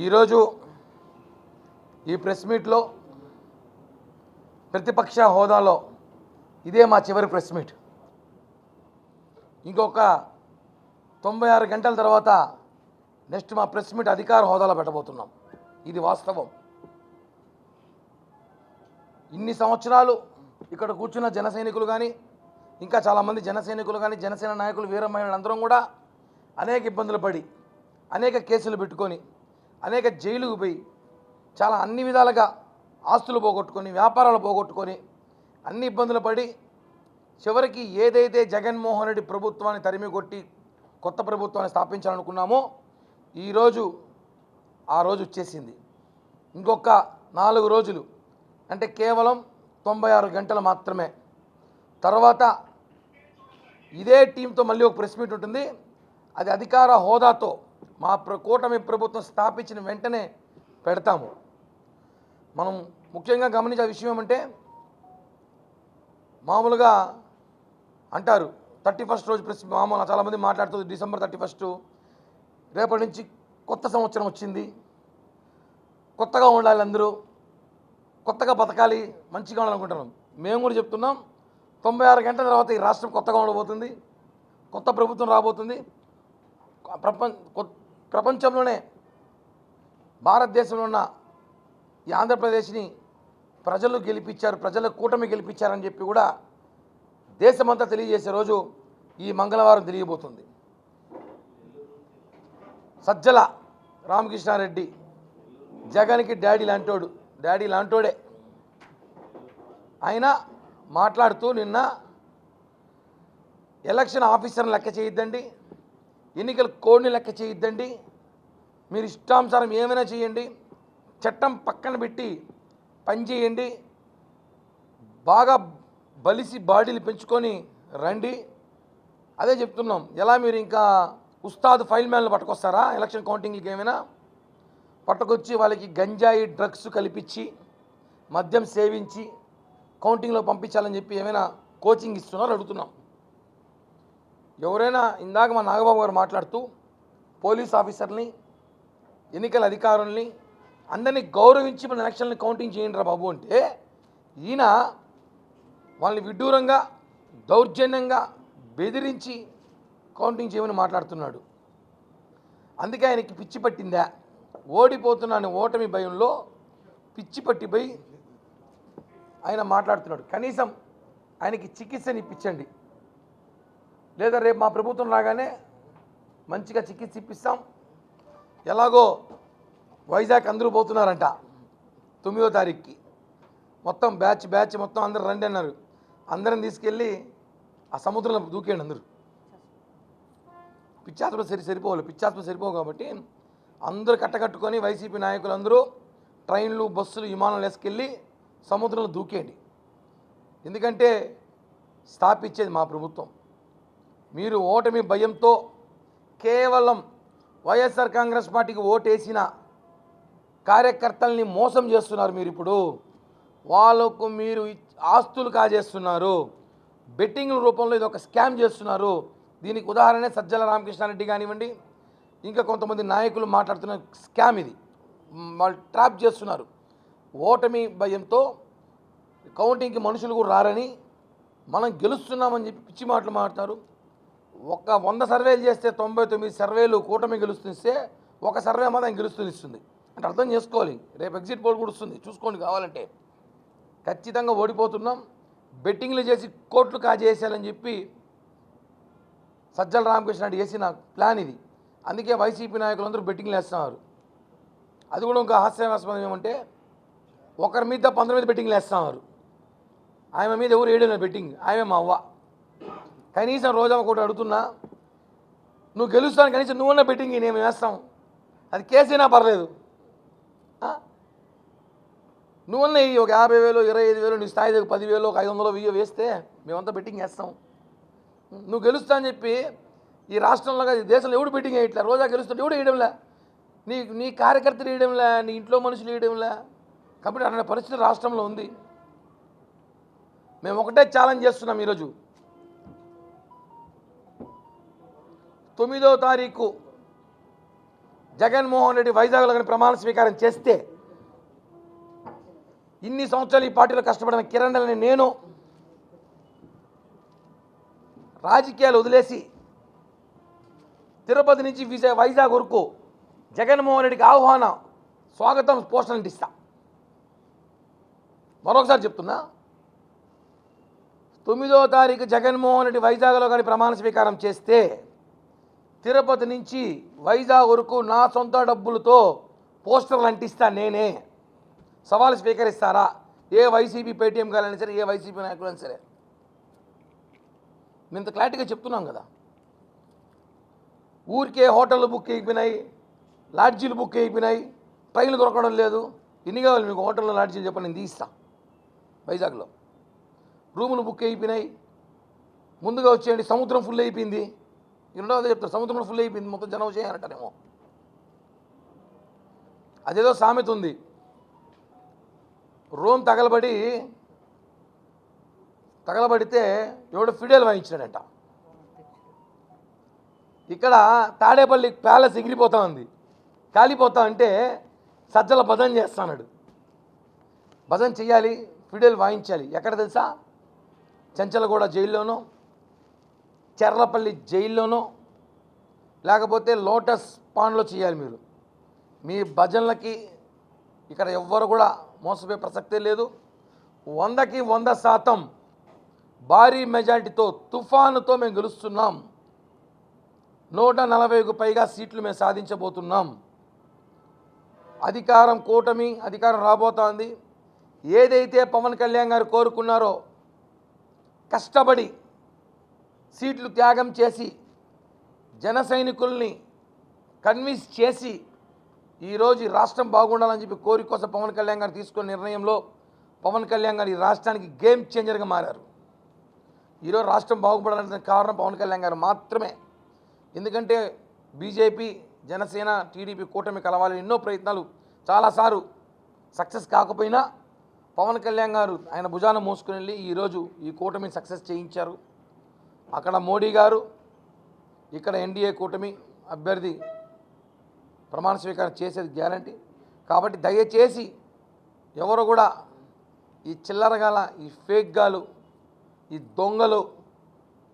ఈరోజు ఈ ప్రెస్ మీట్లో ప్రతిపక్ష హోదాలో ఇదే మా చివరి ప్రెస్ మీట్. ఇంకొక 96 గంటల తర్వాత నెక్స్ట్ మా ప్రెస్ మీట్ అధికార హోదాలో పెట్టబోతున్నాం. ఇది వాస్తవం. ఇన్ని సంవత్సరాలు ఇక్కడ కూర్చున్న జన సైనికులు కానీ, ఇంకా చాలామంది జన సైనికులు కానీ, జనసేన నాయకులు, వీర మహిళలందరం కూడా అనేక ఇబ్బందులు పడి, అనేక కేసులు పెట్టుకొని, అనేక జైలుకు పోయి, చాలా అన్ని విధాలుగా ఆస్తులు పోగొట్టుకొని, వ్యాపారాలు పోగొట్టుకొని, అన్ని ఇబ్బందులు పడి చివరికి ఏదైతే జగన్మోహన్ రెడ్డి ప్రభుత్వాన్ని తరిమి కొట్టి కొత్త ప్రభుత్వాన్ని స్థాపించాలనుకున్నామో ఈరోజు ఆ రోజు వచ్చేసింది. ఇంకొక 4 రోజులు అంటే కేవలం 96 గంటలు మాత్రమే. తర్వాత ఇదే టీంతో మళ్ళీ ఒక ప్రెస్ మీట్ ఉంటుంది. అది అధికార హోదాతో మా కూటమి ప్రభుత్వం స్థాపించిన వెంటనే పెడతాము. మనం ముఖ్యంగా గమనించే విషయం ఏమంటే, మామూలుగా అంటారు 31st రోజు ప్రెస్, మామూలు చాలామంది మాట్లాడుతుంది డిసెంబర్ 31 రేపటి నుంచి కొత్త సంవత్సరం వచ్చింది, కొత్తగా ఉండాలి, అందరూ కొత్తగా బతకాలి, మంచిగా ఉండాలనుకుంటున్నాం. మేము కూడా చెప్తున్నాం 96 గంటల తర్వాత ఈ రాష్ట్రం కొత్తగా ఉండబోతుంది, కొత్త ప్రభుత్వం రాబోతుంది. ప్రపంచంలోనే భారతదేశంలో ఉన్న ఈ ఆంధ్రప్రదేశ్ని ప్రజలు గెలిపించారు, ప్రజల కూటమి గెలిపించారని చెప్పి కూడా దేశమంతా తెలియజేసే రోజు ఈ మంగళవారం తెలియబోతుంది. సజ్జల రామకృష్ణారెడ్డి జగన్కి డాడీ లాంటోడే. ఆయన మాట్లాడుతూ నిన్న ఎలక్షన్ ఆఫీసర్ని లెక్క చేయొద్దండి, ఎన్నికల కోడ్ని లెక్క చేయొద్దండి, మీరు ఇష్టానుసారం ఏమైనా చేయండి, చట్టం పక్కన పెట్టి పనిచేయండి, బాగా బలిసి బాడీలు పెంచుకొని రండి. అదే చెప్తున్నాం. ఎలా మీరు ఇంకా ఉస్తాద్ ఫైల్ మ్యాన్లు పట్టుకొస్తారా? ఎలక్షన్ కౌంటింగ్కి ఏమైనా పట్టుకొచ్చి వాళ్ళకి గంజాయి డ్రగ్స్ కల్పించి మద్యం సేవించి కౌంటింగ్లో పంపించాలని చెప్పి ఏమైనా కోచింగ్ ఇస్తున్నారో అడుగుతున్నాం. ఎవరైనా ఇందాక మా నాగబాబు గారు మాట్లాడుతూ పోలీస్ ఆఫీసర్ని, ఎన్నికల అధికారుల్ని అందరినీ గౌరవించి మన ఎలక్షన్ని కౌంటింగ్ చేయండి రా బాబు అంటే, ఈయన వాళ్ళని విడ్డూరంగా దౌర్జన్యంగా బెదిరించి కౌంటింగ్ చేయమని మాట్లాడుతున్నాడు. అందుకే ఆయనకి పిచ్చి పట్టిందా? ఓడిపోతున్నాను ఓటమి భయంలో పిచ్చి పట్టిపోయి ఆయన మాట్లాడుతున్నాడు. కనీసం ఆయనకి చికిత్సని ఇప్పించండి, లేదా రేపు మా ప్రభుత్వం రాగానే మంచిగా చికిత్స ఇప్పిస్తాం. ఎలాగో వైజాగ్ అందరూ పోతున్నారంట 9వ తారీఖుకి, మొత్తం బ్యాచ్ మొత్తం అందరూ రండి అన్నారు. అందరం తీసుకెళ్ళి ఆ సముద్రంలో దూకేయండి అందరూ. పిచ్చాత్మ సరిపోవు కాబట్టి అందరూ కట్టకట్టుకొని వైసీపీ నాయకులందరూ ట్రైన్లు, బస్సులు, విమానాలు వేసుకెళ్ళి సముద్రంలో దూకేయండి. ఎందుకంటే స్థాపించేది మా ప్రభుత్వం. మీరు ఓటమి భయంతో కేవలం వైఎస్ఆర్ కాంగ్రెస్ పార్టీకి ఓటేసిన కార్యకర్తల్ని మోసం చేస్తున్నారు. మీరు ఇప్పుడు వాళ్ళకు మీరు ఆస్తులు కాజేస్తున్నారు, బెట్టింగ్ల రూపంలో ఇది ఒక స్కామ్ చేస్తున్నారు. దీనికి ఉదాహరణే సజ్జల రామకృష్ణారెడ్డి కానివ్వండి, ఇంకా కొంతమంది నాయకులు మాట్లాడుతున్న స్కామ్ ఇది. వాళ్ళు ట్రాప్ చేస్తున్నారు. ఓటమి భయంతో కౌంటింగ్కి మనుషులు కూడా రారని, మనం గెలుస్తున్నామని చెప్పి పిచ్చి మాటలు మాట్లాడతారు. 100 సర్వేలు చేస్తే 99 సర్వేలు కూటమి గెలుస్తే ఒక సర్వే మాత్రం గెలుస్తుంది అంటే అర్థం చేసుకోవాలి. రేపు ఎగ్జిట్ పోల్ కూడా వస్తుంది, చూసుకోండి కావాలంటే. ఖచ్చితంగా ఓడిపోతున్నాం, బెట్టింగ్లు చేసి కోట్లు కాజేసాలని చెప్పి సజ్జల రామకృష్ణారెడ్డి చేసిన ప్లాన్ ఇది. అందుకే వైసీపీ నాయకులందరూ బెట్టింగ్లు వేస్తున్నారు. అది కూడా ఇంకా హాస్యాస్పదం ఏమంటే, ఒకరి మీద 15 మీద బెట్టింగ్లు వేస్తున్నారు. ఆమె మీద ఎవరు వేయడం బెట్టింగ్, ఆమె మా అవ్వ. కనీసం రోజా ఒకటి అడుగుతున్నా, నువ్వు గెలుస్తాను కనీసం నువ్వున్న బెట్టింగ్ నేను వేస్తాం, అది కేసైనా పర్లేదు, నువ్వున్న ఒక 50,000, 25,000, నీ స్థాయి 10,000, 500, 1000 వేస్తే మేమంతా బెట్టింగ్ వేస్తాం. నువ్వు గెలుస్తా అని చెప్పి ఈ రాష్ట్రంలో ఈ దేశంలో ఎవడు బెట్టింగ్ వేయట్లే. రోజా గెలుస్తుంటే ఎవడు వేయడంలే, నీ కార్యకర్తలు వేయడంలే, నీ ఇంట్లో మనుషులు వేయడంలే. కాబట్టి అన్న పరిస్థితి రాష్ట్రంలో ఉంది. మేము ఒకటే ఛాలెంజ్ చేస్తున్నాం. ఈరోజు 9వ తారీఖు జగన్మోహన్ రెడ్డి వైజాగ్లో కానీ ప్రమాణ స్వీకారం చేస్తే ఇన్ని సంవత్సరాలు ఈ పార్టీలో కష్టపడిన కిరణ్ అనే నేను రాజకీయాలు వదిలేసి తిరుపతి నుంచి వైజాగ్ వరకు జగన్మోహన్ రెడ్డికి ఆహ్వానం స్వాగతం పోస్టర్ అంటిస్తా. మరొకసారి చెప్తున్నా, 9వ తారీఖు జగన్మోహన్ రెడ్డి వైజాగ్లో కానీ ప్రమాణ స్వీకారం చేస్తే తిరుపతి నుంచి వైజాగ్ వరకు నా సొంత డబ్బులతో పోస్టర్లు అంటిస్తా నేనే. సవాలు స్వీకరిస్తారా? ఏ వైసీపీ పేటీఎం కాలైనా సరే, ఏ వైసీపీ నాయకులైనా సరే. మేము ఇంత క్లారిటీగా చెప్తున్నాం కదా. ఊరికే హోటళ్ళు బుక్ అయిపోయినాయి, లాడ్జీలు బుక్ అయిపోయినాయి, ట్రైన్లు దొరకడం లేదు. ఎన్ని కావాలి మీకు హోటల్లో లాడ్జీలు చెప్పండి, నేను తీస్తా. వైజాగ్లో రూములు బుక్ అయిపోయినాయి, ముందుగా వచ్చేయండి. సముద్రం ఫుల్ అయిపోయింది. ఈ రెండవది చెప్తారు, సముద్రంలో ఫుల్ అయిపోయింది, మొత్తం జనం చేయాలంటారేమో. అదేదో సామెత ఉంది, రోమ్ తగలబడితే ఎవడో ఫిడేల్ వాయించాడంట. ఇక్కడ తాడేపల్లి ప్యాలెస్ ఎగిరిపోతా ఉంది, కాలిపోతా అంటే సజ్జల భజన చేస్తున్నాడు. భజన చేయాలి, ఫిడేల్ వాయించాలి. ఎక్కడ తెలుసా? చెంచలగూడ జైల్లోనో, చెర్లపల్లి జైల్లోనో, లేకపోతే లోటస్ పాండ్లో చేయాలి. మీరు మీ భజనలకి ఇక్కడ ఎవ్వరు కూడా మోసపోయే ప్రసక్తే లేదు. 100కి 100% భారీ మెజారిటీతో తుఫానుతో మేము గెలుస్తున్నాం. 140కు పైగా సీట్లు మేము సాధించబోతున్నాం. కూటమి అధికారం రాబోతోంది. ఏదైతే పవన్ కళ్యాణ్ గారు కోరుకున్నారో కష్టపడి సీట్లు త్యాగం చేసి జన సైనికుల్ని కన్విన్స్ చేసి ఈరోజు ఈ రాష్ట్రం బాగుండాలని చెప్పి కోరిక కోసం పవన్ కళ్యాణ్ గారు తీసుకున్న నిర్ణయంలో పవన్ కళ్యాణ్ గారు ఈ రాష్ట్రానికి గేమ్ చేంజర్గా మారారు. ఈరోజు రాష్ట్రం బాగుపడాలంటే కారణం పవన్ కళ్యాణ్ గారు మాత్రమే. ఎందుకంటే బీజేపీ, జనసేన, టీడీపీ కూటమి కలవాలని ఎన్నో ప్రయత్నాలు చాలాసార్లు సక్సెస్ కాకపోయినా పవన్ కళ్యాణ్ గారు ఆయన భుజాన మోసుకుని వెళ్ళి ఈరోజు ఈ కూటమిని సక్సెస్ చేయించారు. అక్కడ మోడీ గారు, ఇక్కడ ఎన్డీఏ కూటమి అభ్యర్థి ప్రమాణ స్వీకారం చేసేది గ్యారంటీ. కాబట్టి దయచేసి ఎవరు కూడా ఈ చిల్లరగాల, ఈ ఫేక్ గాలు, ఈ దొంగలు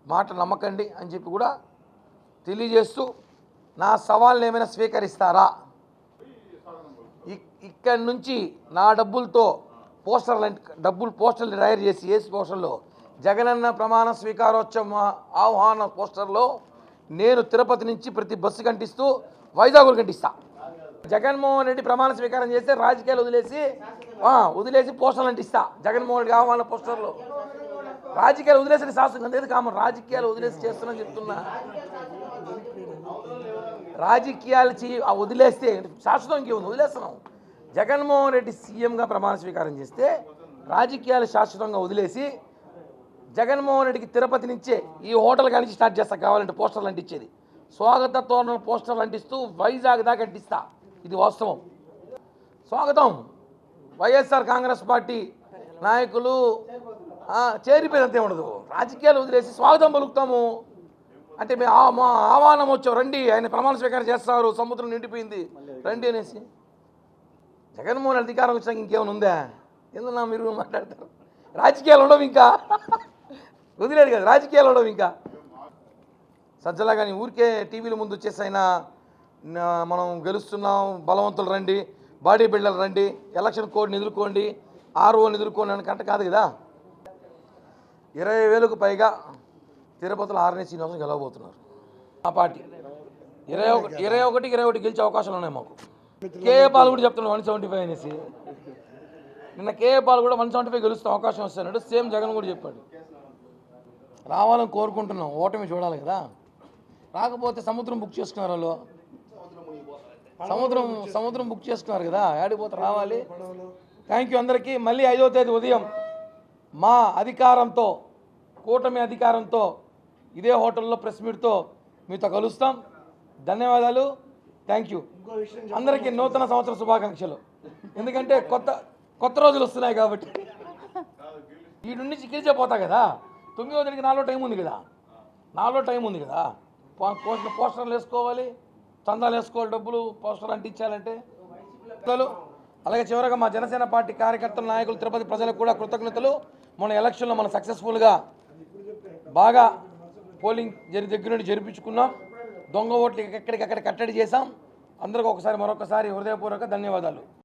మాట నమ్మకండి అని చెప్పి కూడా తెలియజేస్తూ, నా సవాల్ని ఏమైనా స్వీకరిస్తారా? ఇక్కడి నుంచి నా డబ్బులతో పోస్టర్లు తయారు చేసి ఏసీ పోస్టర్లో జగనన్న ప్రమాణ స్వీకారోత్సవం ఆహ్వాన పోస్టర్లో నేను తిరుపతి నుంచి ప్రతి బస్సు కంటిస్తూ వైజాగ్ కంటిస్తా. జగన్మోహన్ రెడ్డి ప్రమాణ స్వీకారం చేస్తే రాజకీయాలు వదిలేసి పోస్టర్లు అంటిస్తా. జగన్మోహన్ రెడ్డి ఆహ్వాన పోస్టర్లో రాజకీయాలు వదిలేసి శాస్త్రం అంతేది కామ రాజకీయాలు వదిలేసి చేస్తున్నా చెప్తున్నా. రాజకీయాలు వదిలేస్తే శాశ్వతం ఇంకేముంది, వదిలేస్తున్నాం. జగన్మోహన్ రెడ్డి సీఎంగా ప్రమాణ స్వీకారం చేస్తే రాజకీయాలు శాశ్వతంగా వదిలేసి జగన్మోహన్ రెడ్డికి తిరుపతి నుంచే ఈ హోటల్ కానీ స్టార్ట్ చేస్తా. కావాలంటే పోస్టర్లు అంటించేది, స్వాగత తోరణ పోస్టర్లు అంటిస్తూ వైజాగ్ దాకా అంటిస్తా. ఇది వాస్తవం. స్వాగతం. వైఎస్ఆర్ కాంగ్రెస్ పార్టీ నాయకులు చేరిపోయినంతే ఉండదు. రాజకీయాలు వదిలేసి స్వాగతం పలుకుతాము అంటే మా ఆహ్వానం వచ్చాం, రండి, ఆయన ప్రమాణ స్వీకారం చేస్తారు, సముద్రం నిండిపోయింది, రండి అనేసి. జగన్మోహన్ అధికారం వచ్చినాక ఇంకేమైనా ఉందా? ఎందుకన్నా మీరు మాట్లాడతారు? రాజకీయాలు ఉండవు, ఇంకా వదిలేడు కదా, రాజకీయాలు ఉండవు. ఇంకా సజ్జలా కానీ ఊరికే టీవీల ముందు వచ్చేసి అయినా మనం గెలుస్తున్నాం, బలవంతులు రండి, బాడీ బిల్డర్లు రండి, ఎలక్షన్ కోడ్ని ఎదుర్కోండి, ఆర్ఓని ఎదుర్కోండి అని కంట కాదు కదా. 20,000కు పైగా తిరుపతిలో ఆర్ఎన్ శ్రీనివాసం గెలవబోతున్నారు. ఆ పార్టీ 21 గెలిచే అవకాశాలు ఉన్నాయి మాకు. కేఏ పాల్ కూడా చెప్తున్నాడు 175 అనేసి. నిన్న కేఏ పాల్ కూడా 175 గెలుస్తే అవకాశం వస్తున్నాడు. సేమ్ జగన్ కూడా చెప్పాడు. రావాలని కోరుకుంటున్నాం, ఓటమి చూడాలి కదా. రాకపోతే సముద్రం బుక్ చేసుకున్నారు వాళ్ళు, సముద్రం బుక్ చేసుకున్నారు కదా, ఏడిపోతే రావాలి. థ్యాంక్ యూ అందరికీ. మళ్ళీ 5వ తేదీ ఉదయం మా అధికారంతో, కూటమి అధికారంతో ఇదే హోటల్లో ప్రెస్ మీట్తో మీతో కలుస్తాం. ధన్యవాదాలు. థ్యాంక్ యూ అందరికీ. నూతన సంవత్సర శుభాకాంక్షలు. ఎందుకంటే కొత్త రోజులు వస్తున్నాయి కాబట్టి. ఈ నుండి చికిత్సపోతా కదా. 9వ తేదీకి నాలో టైం ఉంది కదా, పోస్టర్లు వేసుకోవాలి, చందాలు వేసుకోవాలి, డబ్బులు పోస్టర్లు అంటించాలంటే. అలాగే చివరగా మా జనసేన పార్టీ కార్యకర్తలు, నాయకులు, తిరుపతి ప్రజలకు కూడా కృతజ్ఞతలు. మన ఎలక్షన్లో మనం సక్సెస్ఫుల్గా బాగా పోలింగ్ దగ్గర నుండి జరిపించుకున్నాం. దొంగ ఓట్లు ఎక్కడికక్కడ కట్టడి చేశాం. అందరికీ మరొకసారి హృదయపూర్వక ధన్యవాదాలు.